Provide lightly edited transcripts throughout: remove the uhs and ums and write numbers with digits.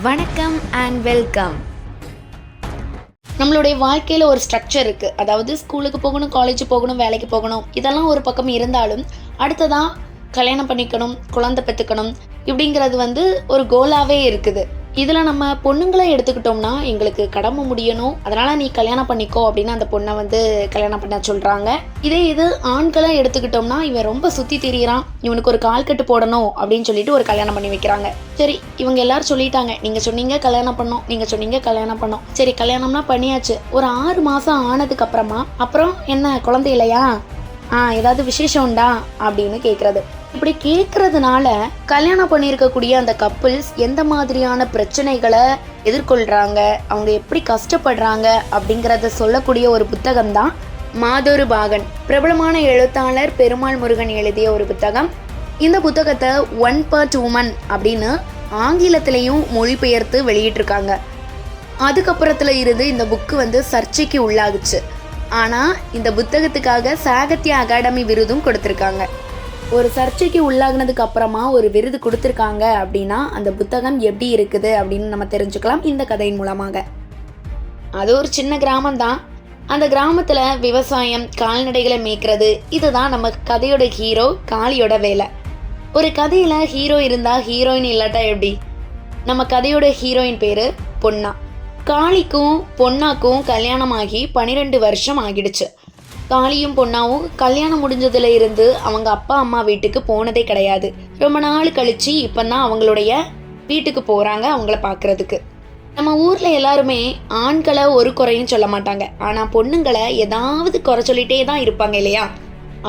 வணக்கம் and welcome. நம்மளுடைய வாழ்க்கையில் ஒரு ஸ்ட்ரக்சர் இருக்குது. அதாவது ஸ்கூலுக்கு போகணும், காலேஜ் போகணும், வேலைக்கு போகணும், இதெல்லாம் ஒரு பக்கம் இருந்தாலும் அடுத்ததான் கல்யாணம் பண்ணிக்கணும், குழந்தை பெற்றுக்கணும் இப்படிங்கிறது ஒரு கோலாகவே இருக்குது. இதில் நம்ம பொண்ணுங்களை எடுத்துக்கிட்டோம்னா எங்களுக்கு கடமை முடியணும், அதனால் நீ கல்யாணம் பண்ணிக்கோ அப்படின்னு அந்த பொண்ணை கல்யாணம் பண்ண சொல்கிறாங்க. இது ஆண்களை எடுத்துக்கிட்டோம்னா இவன் ரொம்ப சுற்றி திரியிறான், இவனுக்கு ஒரு கால் கட்டு போடணும் அப்படின்னு சொல்லிட்டு ஒரு கல்யாணம் பண்ணி வைக்கிறாங்க. சரி, இவங்க எல்லாரும் சொல்லிட்டாங்க, நீங்கள் சொன்னீங்க கல்யாணம் பண்ணோம், நீங்கள் சொன்னீங்க கல்யாணம் பண்ணோம், சரி கல்யாணம்னா பண்ணியாச்சு. ஒரு 6 மாதம் ஆனதுக்கு அப்புறம் என்ன குழந்தை இல்லையா, ஏதாவது விசேஷம் உண்டா அப்படின்னு கேட்குறது. இப்படி கேட்கறதுனால கல்யாணம் பண்ணியிருக்கக்கூடிய அந்த கப்பிள்ஸ் எந்த மாதிரியான பிரச்சனைகளை எதிர்கொள்றாங்க, அவங்க எப்படி கஷ்டப்படுறாங்க அப்படிங்கிறத சொல்லக்கூடிய ஒரு புத்தகம் தான் மாதொரு பாகன். பிரபலமான எழுத்தாளர் பெருமாள் முருகன் எழுதிய ஒரு புத்தகம். இந்த புத்தகத்தை 1 part woman அப்படின்னு ஆங்கிலத்திலையும் மொழிபெயர்த்து வெளியிட்டிருக்காங்க. அதுக்கப்புறத்துல இருந்து இந்த புக்கு சர்ச்சைக்கு உள்ளாகுச்சு. ஆனால் இந்த புத்தகத்துக்காக சாகித்ய அகாடமி விருதும் கொடுத்துருக்காங்க. ஒரு சர்ச்சைக்கு உள்ளாகினதுக்கு அப்புறமா ஒரு விருது கொடுத்துருக்காங்க அப்படின்னா அந்த புத்தகம் எப்படி இருக்குது அப்படின்னு நம்ம தெரிஞ்சுக்கலாம் இந்த கதையின் மூலமாக. அது ஒரு சின்ன கிராமம்தான். அந்த கிராமத்தில் விவசாயம், கால்நடைகளை மேய்க்கிறது, இதுதான் நம்ம கதையோட ஹீரோ காளியோட வேலை. ஒரு கதையில் ஹீரோ இருந்தால் ஹீரோயின் இல்லாட்டா எப்படி? நம்ம கதையோட ஹீரோயின் பேர் பொன்னா. காளிக்கும் பொன்னாக்கும் கல்யாணமாகி 12 வருஷம் ஆகிடுச்சு. காளியும் பொன்னாவும் கல்யாணம் முடிஞ்சதுல இருந்து அவங்க அப்பா அம்மா வீட்டுக்கு போனதே கிடையாது. ரொம்ப நாள் கழிச்சு இப்போதான் அவங்களுடைய வீட்டுக்கு போகிறாங்க அவங்கள பார்க்குறதுக்கு. நம்ம ஊரில் எல்லாருமே ஆண்களை ஒரு குறையும் சொல்ல மாட்டாங்க, ஆனால் பொண்ணுங்களை ஏதாவது குறை சொல்லிட்டே தான் இருப்பாங்க இல்லையா?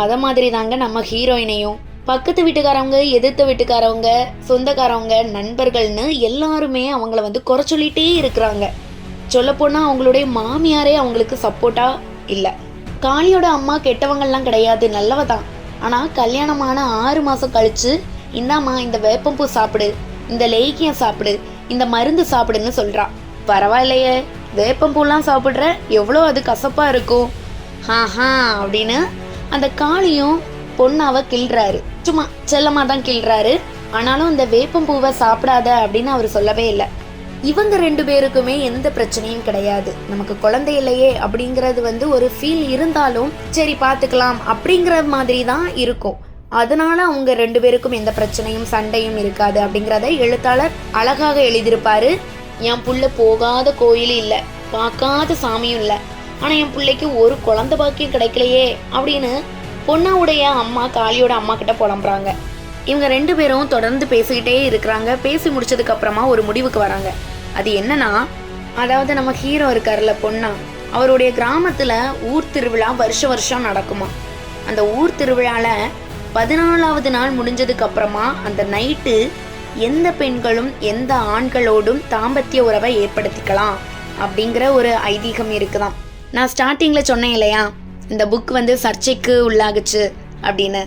அதை மாதிரி தாங்க நம்ம ஹீரோயினையும் பக்கத்து வீட்டுக்காரவங்க, எதிர்த்த வீட்டுக்காரவங்க, சொந்தக்காரவங்க, நண்பர்கள்னு எல்லாருமே அவங்கள குறை சொல்லிட்டே இருக்கிறாங்க. சொல்லப்போனால் அவங்களுடைய மாமியாரே அவங்களுக்கு சப்போர்ட்டாக இல்லை. காளியோட அம்மா கெட்டவங்கள்லாம் கிடையாது, நல்லவ தான். ஆனால் கல்யாணமான 6 மாதம் கழித்து இந்தாம்மா இந்த வேப்பம்பூ சாப்பிடு, இந்த லேகியம் சாப்பிடு, இந்த மருந்து சாப்பிடுன்னு சொல்கிறா. பரவாயில்லையே, வேப்பம்பூலாம் சாப்பிட்ற, எவ்வளோ அது கசப்பாக இருக்கும் அப்படின்னு அந்த காளியும் பொண்ணாவை கிள்றாரு. சும்மா செல்லமாக தான் கிள்றாரு. ஆனாலும் இந்த வேப்பம்பூவை சாப்பிடாத அப்படின்னு அவர் சொல்லவே இல்லை. இவங்க 2 பேருக்குமே எந்த பிரச்சனையும் கிடையாது. நமக்கு குழந்தை இல்லையே அப்படிங்கிறது ஒரு ஃபீல் இருந்தாலும் சரி பார்த்துக்கலாம் அப்படிங்கிற மாதிரி தான் இருக்கும். அதனால அவங்க 2 பேருக்கும் எந்த பிரச்சனையும் சண்டையும் இருக்காது அப்படிங்கிறத எழுத்தாளர் அழகாக எழுதியிருப்பாரு. என் புள்ள போகாத கோயில் இல்லை, பார்க்காத சாமியும் இல்லை, ஆனால் என் பிள்ளைக்கு ஒரு குழந்தை பாக்கியம் கிடைக்கலையே அப்படின்னு பொண்ணாவுடைய அம்மா காளியோட அம்மா கிட்ட புலம்புறாங்க. இவங்க 2 பேரும் தொடர்ந்து பேசிக்கிட்டே இருக்கிறாங்க. பேசி முடிச்சதுக்கு அப்புறமா ஒரு முடிவுக்கு வராங்க. அது என்னன்னா, அதாவது நம்ம ஹீரோ இருக்காருல்ல பொண்ணா, அவருடைய கிராமத்துல ஊர் திருவிழா வருஷம் நடக்குமா. அந்த ஊர் திருவிழால 14வது நாள் முடிஞ்சதுக்கு அப்புறமா அந்த நைட்டு எந்த பெண்களும் எந்த ஆண்களோடும் தாம்பத்திய உறவை ஏற்படுத்திக்கலாம் அப்படிங்கிற ஒரு ஐதீகம் இருக்குதான். நான் ஸ்டார்டிங்ல சொன்னேன் இல்லையா, இந்த புக் சர்ச்சைக்கு உள்ளாகுச்சு அப்படின்னு.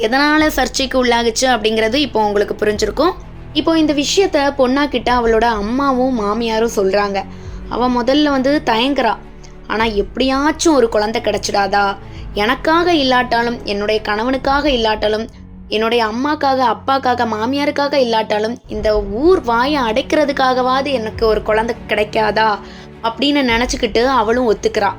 எதனால் சர்ச்சைக்கு உள்ளாகுச்சு அப்படிங்கிறது இப்போ உங்களுக்கு புரிஞ்சிருக்கும். இப்போ இந்த விஷயத்த பொண்ணா கிட்ட அவளோட அம்மாவும் மாமியாரும் சொல்கிறாங்க. அவள் முதல்ல தயங்குறா. ஆனால் எப்படியாச்சும் ஒரு குழந்தை கிடச்சிடாதா, எனக்காக இல்லாட்டாலும், என்னுடைய கணவனுக்காக இல்லாட்டாலும், என்னுடைய அம்மாக்காக, அப்பாக்காக, மாமியாருக்காக இல்லாட்டாலும் இந்த ஊர் வாயை அடைக்கிறதுக்காகவாது எனக்கு ஒரு குழந்தை கிடைக்காதா அப்படின்னு நினச்சிக்கிட்டு அவளும் ஒத்துக்கிறா.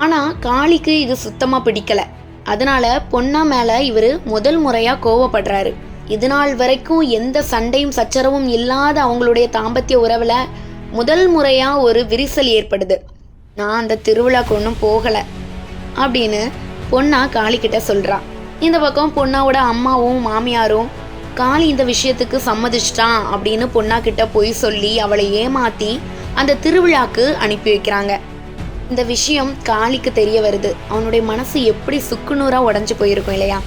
ஆனால் காளிக்கு இது சுத்தமாக பிடிக்கலை. அதனால பொண்ணா மேலே இவர் முதல் முறையாக கோவப்படுறாரு. இது நாள் வரைக்கும் எந்த சண்டையும் சச்சரவும் இல்லாத அவங்களுடைய தாம்பத்திய உறவில் முதல் முறையாக ஒரு விரிசல் ஏற்படுது. நான் அந்த திருவிழாக்கு ஒன்றும் போகலை அப்படின்னு பொண்ணா காளிக்கிட்ட சொல்கிறா. இந்த பக்கம் பொண்ணாவோட அம்மாவும் மாமியாரும் காளி இந்த விஷயத்துக்கு சம்மதிச்சிட்டான் அப்படின்னு பொண்ணா கிட்ட போய் சொல்லி அவளை ஏமாற்றி அந்த திருவிழாக்கு அனுப்பி வைக்கிறாங்க. இந்த விஷயம் காளிக்கு தெரிய வருது. அவனுடைய மனசு எப்படி சுக்குநூறாக உடஞ்சி போயிருக்கும் இல்லையா?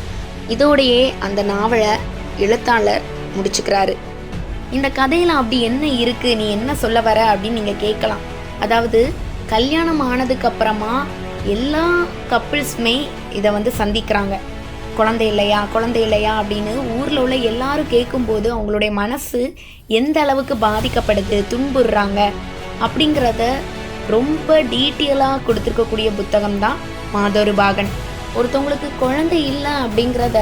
இதோடையே அந்த நாவலை எழுத்தாளர் முடிச்சுக்கிறாரு. இந்த கதையில் அப்படி என்ன இருக்கு, நீ என்ன சொல்ல வர அப்படின்னு நீங்கள் கேட்கலாம். அதாவது கல்யாணம் ஆனதுக்கு அப்புறமா எல்லா கப்பிள்ஸுமே இதை சந்திக்கிறாங்க. குழந்தை இல்லையா குழந்தை இல்லையா அப்படின்னு ஊரில் உள்ள எல்லாரும் கேட்கும்போது அவங்களுடைய மனசு எந்த அளவுக்கு பாதிக்கப்படுது, துன்புறுறாங்க அப்படிங்கிறத ரொம்ப டீட்டெயிலாக கொடுத்துருக்கக்கூடிய புத்தகம் தான் மாதொரு பாகன். ஒருத்தவங்களுக்கு குழந்தை இல்லை அப்படிங்கிறத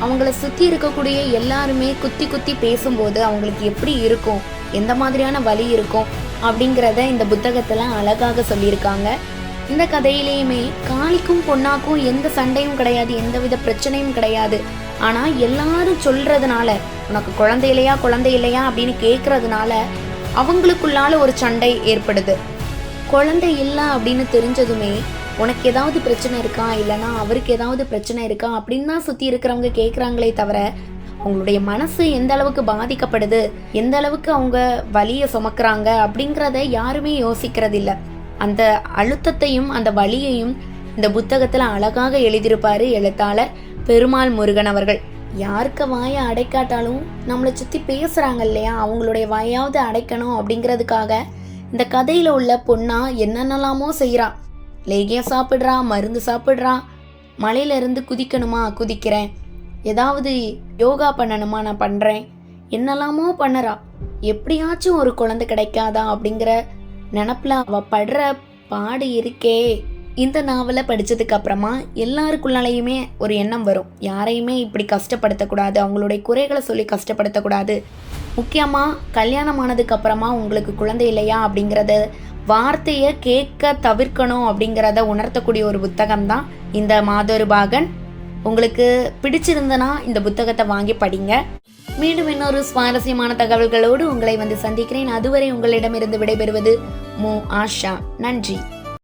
அவங்கள சுற்றி இருக்கக்கூடிய எல்லாருமே குத்தி குத்தி பேசும்போது அவங்களுக்கு எப்படி இருக்கும், எந்த மாதிரியான வலி இருக்கும் அப்படிங்கிறத இந்த புத்தகத்தில் அழகாக சொல்லியிருக்காங்க. இந்த கதையிலையுமே காளிக்கும் பொன்னாக்கும் எந்த சண்டையும் கிடையாது, எந்த வித பிரச்சனையும் கிடையாது. ஆனால் எல்லாரும் சொல்றதுனால, உனக்கு குழந்தை இல்லையா அப்படின்னு கேட்கறதுனால அவங்களுக்குள்ளால ஒரு சண்டை ஏற்படுது. குழந்தை இல்லை அப்படின்னு தெரிஞ்சதுமே உனக்கு ஏதாவது பிரச்சனை இருக்கா, இல்லைனா அவருக்கு ஏதாவது பிரச்சனை இருக்கா அப்படின்னு தான் சுற்றி இருக்கிறவங்க கேட்குறாங்களே தவிர, அவங்களுடைய மனசு எந்த அளவுக்கு பாதிக்கப்படுது, எந்த அளவுக்கு அவங்க வலியை சுமக்கிறாங்க அப்படிங்கிறத யாருமே யோசிக்கிறது இல்லை. அந்த அழுத்தத்தையும் அந்த வலியையும் இந்த புத்தகத்தில் அழகாக எழுதியிருப்பாரு எழுத்தாளர் பெருமாள் முருகன் அவர்கள். யாருக்கு வாயை அடைக்காட்டாலும் நம்மளை சுற்றி பேசுகிறாங்க இல்லையா, அவங்களுடைய வாயாவது அடைக்கணும் அப்படிங்கிறதுக்காக இந்த கதையில் உள்ள பொண்ணா என்னென்னலாமோ செய்கிறான். லேகியம் சாப்பிட்றா, மருந்து சாப்பிட்றா, மலையிலேருந்து குதிக்கணுமா குதிக்கிறேன், ஏதாவது யோகா பண்ணணுமா நான் பண்ணுறேன், என்னெல்லாமோ பண்ணுறா. எப்படியாச்சும் ஒரு குழந்தை கிடைக்காதா அப்படிங்கிற நினப்பில் அவள் படுற பாடு இருக்கே. இந்த நாவலை படித்ததுக்கு அப்புறமா எல்லாருக்குள்ளாலையுமே ஒரு எண்ணம் வரும், யாரையுமே இப்படி கஷ்டப்படுத்தக்கூடாது, அவங்களுடைய குறைகளை சொல்லி கஷ்டப்படுத்தக்கூடாது. முக்கியமாக கல்யாணம் ஆனதுக்கு அப்புறமா உங்களுக்கு குழந்தை இல்லையா அப்படிங்கிறத வார்த்தையை கேட்க தவிர்க்கணும் அப்படிங்கிறத உணர்த்தக்கூடிய ஒரு புத்தகம் தான் இந்த மாதொரு பாகன். உங்களுக்கு பிடிச்சிருந்தனா இந்த புத்தகத்தை வாங்கி படிங்க. மீண்டும் இன்னொரு சுவாரஸ்யமான தகவல்களோடு உங்களை வந்து சந்திக்கிறேன். அதுவரை உங்களிடமிருந்து விடைபெறுவது மு ஆஷா. நன்றி.